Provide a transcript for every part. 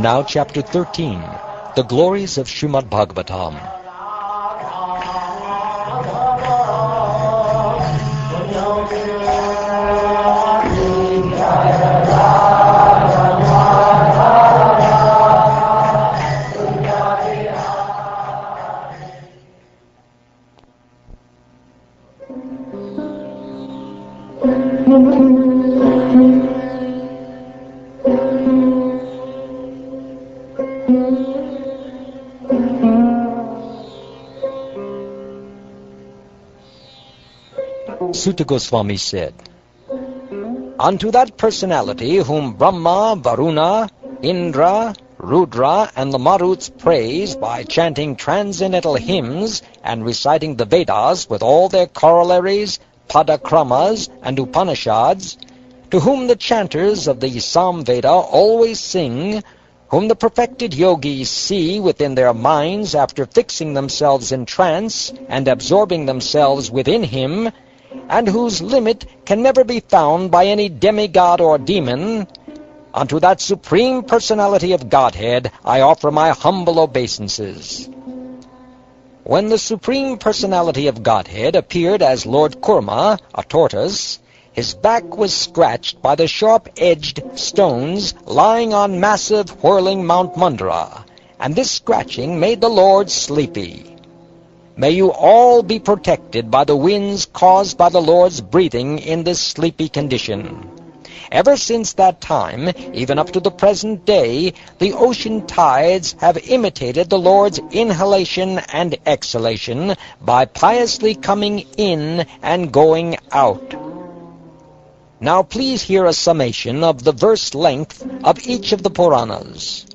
And now Chapter 13, The Glories of Srimad Bhagavatam. Sutta Goswami said, "Unto that personality whom Brahma, Varuna, Indra, Rudra, and the Maruts praise by chanting transcendental hymns and reciting the Vedas with all their corollaries, Padakramas, and Upanishads, to whom the chanters of the Samveda always sing, whom the perfected yogis see within their minds after fixing themselves in trance and absorbing themselves within him, and whose limit can never be found by any demigod or demon, unto that Supreme Personality of Godhead I offer my humble obeisances." When the Supreme Personality of Godhead appeared as Lord Kurma, a tortoise, his back was scratched by the sharp-edged stones lying on massive whirling Mount Mandara, and this scratching made the Lord sleepy. May you all be protected by the winds caused by the Lord's breathing in this sleepy condition. Ever since that time, even up to the present day, the ocean tides have imitated the Lord's inhalation and exhalation by piously coming in and going out. Now please hear a summation of the verse length of each of the Puranas.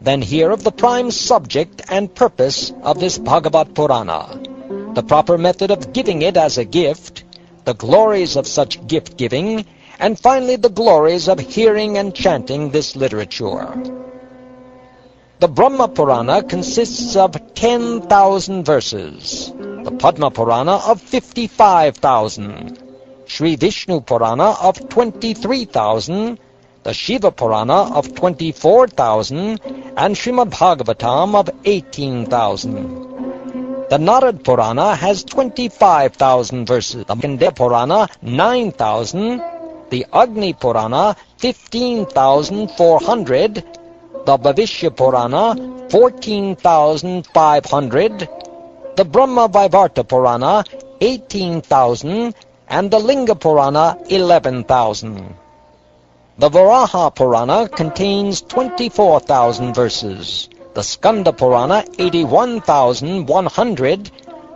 Then hear of the prime subject and purpose of this Bhagavat Purana, the proper method of giving it as a gift, the glories of such gift-giving, and finally the glories of hearing and chanting this literature. The Brahma Purana consists of 10,000 verses, the Padma Purana of 55,000, Sri Vishnu Purana of 23,000, the Shiva Purana of 24,000, and Srimad Bhagavatam of 18,000. The Narad Purana has 25,000 verses, the Markandeya Purana 9,000, the Agni Purana 15,400, the Bhavishya Purana 14,500, the Brahma Vaivarta Purana 18,000, and the Linga Purana 11,000. The Varaha Purana contains 24,000 verses, the Skanda Purana 81,100,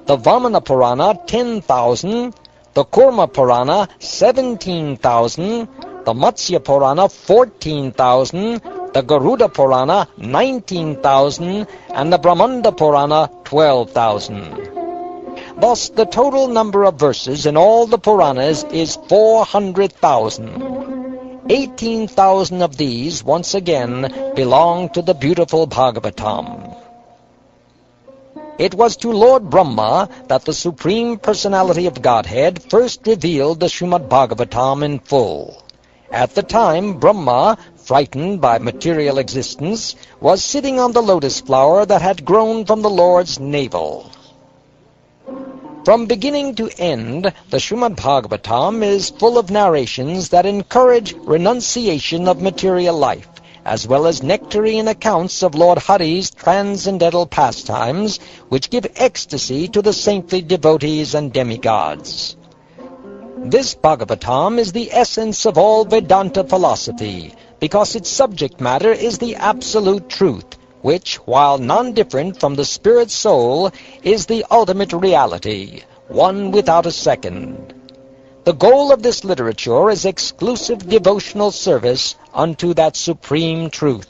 the Vamana Purana 10,000, the Kurma Purana 17,000, the Matsya Purana 14,000, the Garuda Purana 19,000, and the Brahmanda Purana 12,000. Thus the total number of verses in all the Puranas is 400,000. 18,000 of these, once again, belong to the beautiful Bhagavatam. It was to Lord Brahma that the Supreme Personality of Godhead first revealed the Srimad Bhagavatam in full. At the time, Brahma, frightened by material existence, was sitting on the lotus flower that had grown from the Lord's navel. From beginning to end, the Srimad Bhagavatam is full of narrations that encourage renunciation of material life, as well as nectarine accounts of Lord Hari's transcendental pastimes, which give ecstasy to the saintly devotees and demigods. This Bhagavatam is the essence of all Vedanta philosophy, because its subject matter is the absolute truth, which, while non-different from the spirit soul, is the ultimate reality, one without a second. The goal of this literature is exclusive devotional service unto that supreme truth.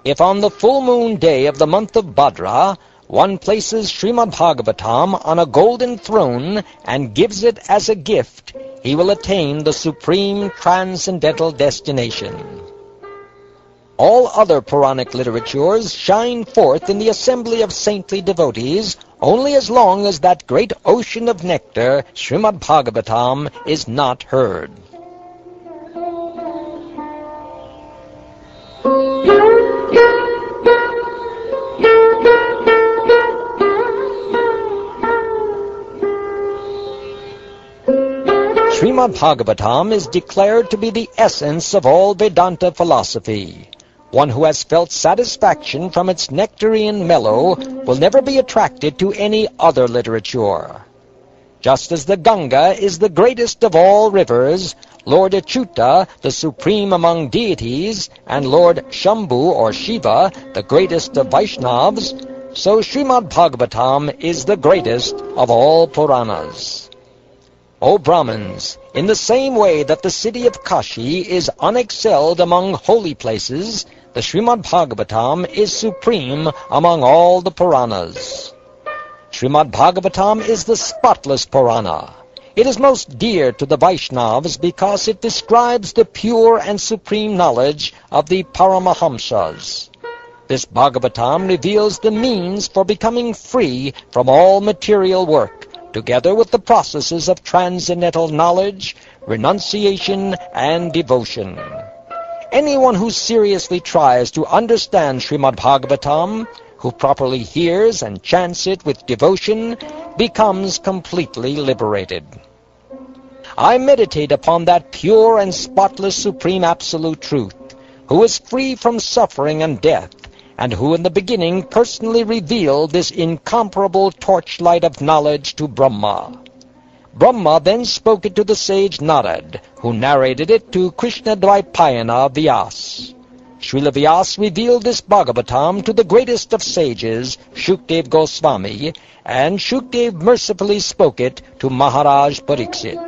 If on the full moon day of the month of Bhadra, one places Srimad Bhagavatam on a golden throne and gives it as a gift, he will attain the supreme transcendental destination. All other Puranic literatures shine forth in the assembly of saintly devotees only as long as that great ocean of nectar, Srimad Bhagavatam, is not heard. Srimad Bhagavatam is declared to be the essence of all Vedanta philosophy. One who has felt satisfaction from its nectarian mellow will never be attracted to any other literature. Just as the Ganga is the greatest of all rivers, Lord Achyuta, the supreme among deities, and Lord Shambhu or Shiva, the greatest of Vaishnavas, so Srimad Bhagavatam is the greatest of all Puranas. O Brahmins, in the same way that the city of Kashi is unexcelled among holy places, the Srimad Bhagavatam is supreme among all the Puranas. Srimad Bhagavatam is the spotless Purana. It is most dear to the Vaishnavas because it describes the pure and supreme knowledge of the Paramahamsas. This Bhagavatam reveals the means for becoming free from all material work, together with the processes of transcendental knowledge, renunciation, and devotion. Anyone who seriously tries to understand Srimad Bhagavatam, who properly hears and chants it with devotion, becomes completely liberated. I meditate upon that pure and spotless Supreme Absolute Truth, who is free from suffering and death, and who in the beginning personally revealed this incomparable torchlight of knowledge to Brahma. Brahma then spoke it to the sage Narad, who narrated it to Krishna Dvaipayana Vyas. Srila Vyas revealed this Bhagavatam to the greatest of sages, Shukdev Goswami, and Shukdev mercifully spoke it to Maharaj Pariksit.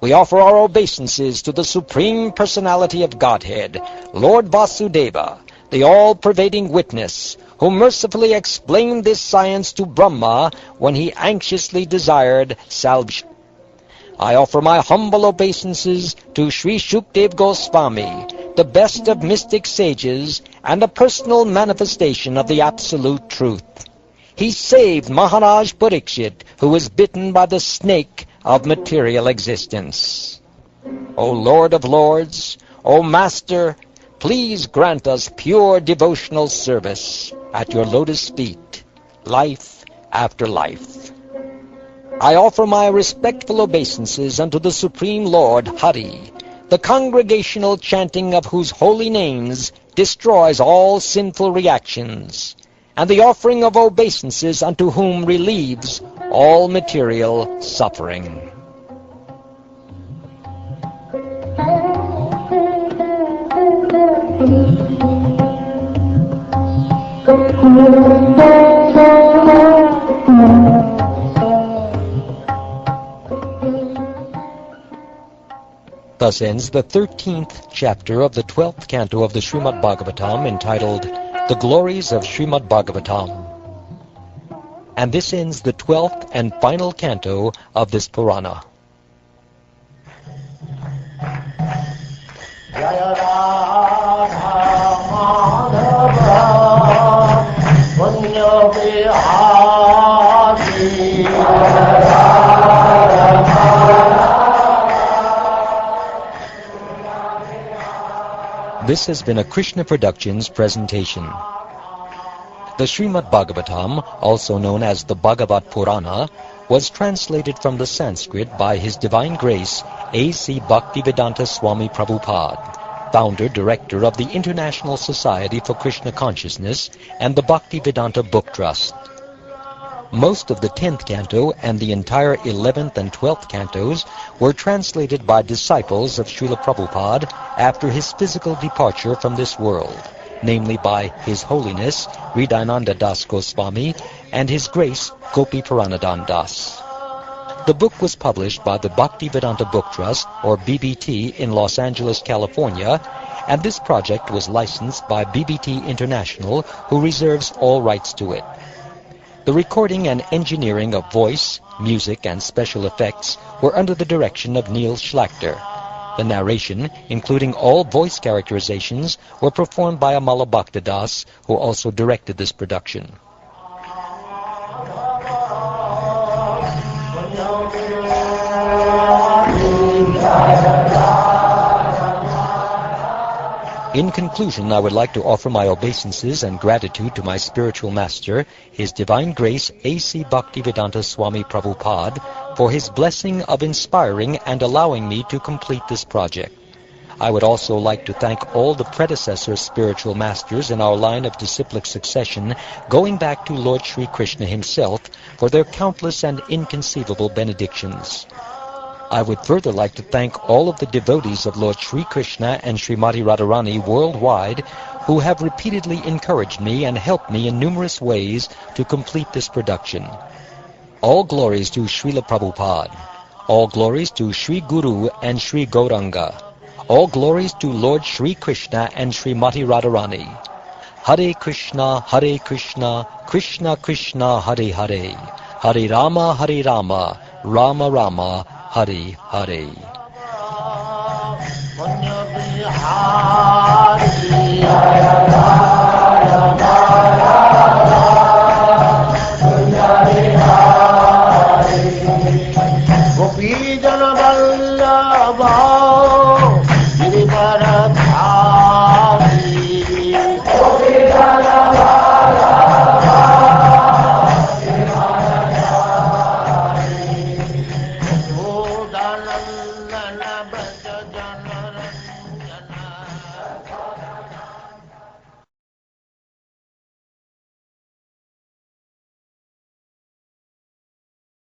We offer our obeisances to the Supreme Personality of Godhead, Lord Vasudeva, the all-pervading witness, who mercifully explained this science to Brahma when he anxiously desired salvation. I offer my humble obeisances to Sri Shukdev Goswami, the best of mystic sages and a personal manifestation of the absolute truth. He saved Maharaj Pariksit, who was bitten by the snake of material existence. O Lord of Lords, O Master, please grant us pure devotional service at your lotus feet, life after life. I offer my respectful obeisances unto the Supreme Lord Hari, the congregational chanting of whose holy names destroys all sinful reactions, and the offering of obeisances unto whom relieves all material suffering. Thus ends the 13th chapter of the 12th canto of the Srimad Bhagavatam, entitled The Glories of Srimad Bhagavatam. And this ends the 12th and final canto of this Purana. This has been a Krishna Productions presentation. The Srimad Bhagavatam, also known as the Bhagavat Purana, was translated from the Sanskrit by His Divine Grace A.C. Bhaktivedanta Swami Prabhupada, founder-director of the International Society for Krishna Consciousness and the Bhaktivedanta Book Trust. Most of the 10th canto and the entire 11th and 12th cantos were translated by disciples of Srila Prabhupada after his physical departure from this world, namely by His Holiness Hridayananda Das Goswami and His Grace Gopi Puranadhan Das. The book was published by the Bhaktivedanta Book Trust, or BBT, in Los Angeles, California, and this project was licensed by BBT International, who reserves all rights to it. The recording and engineering of voice, music, and special effects were under the direction of Neil Schlachter. The narration, including all voice characterizations, were performed by Amala Bhaktadas, who also directed this production. In conclusion, I would like to offer my obeisances and gratitude to my spiritual master, His Divine Grace A.C. Bhaktivedanta Swami Prabhupada, for his blessing of inspiring and allowing me to complete this project. I would also like to thank all the predecessor spiritual masters in our line of disciplic succession, going back to Lord Sri Krishna himself, for their countless and inconceivable benedictions. I would further like to thank all of the devotees of Lord Sri Krishna and Srimati Radharani worldwide who have repeatedly encouraged me and helped me in numerous ways to complete this production. All glories to Srila Prabhupada. All glories to Sri Guru and Sri Gauranga. All glories to Lord Sri Krishna and Srimati Radharani. Hare Krishna, Krishna Krishna, Hare Hare. Hare Rama, Rama Rama, Hare Hare. Gopi Jana Vallabha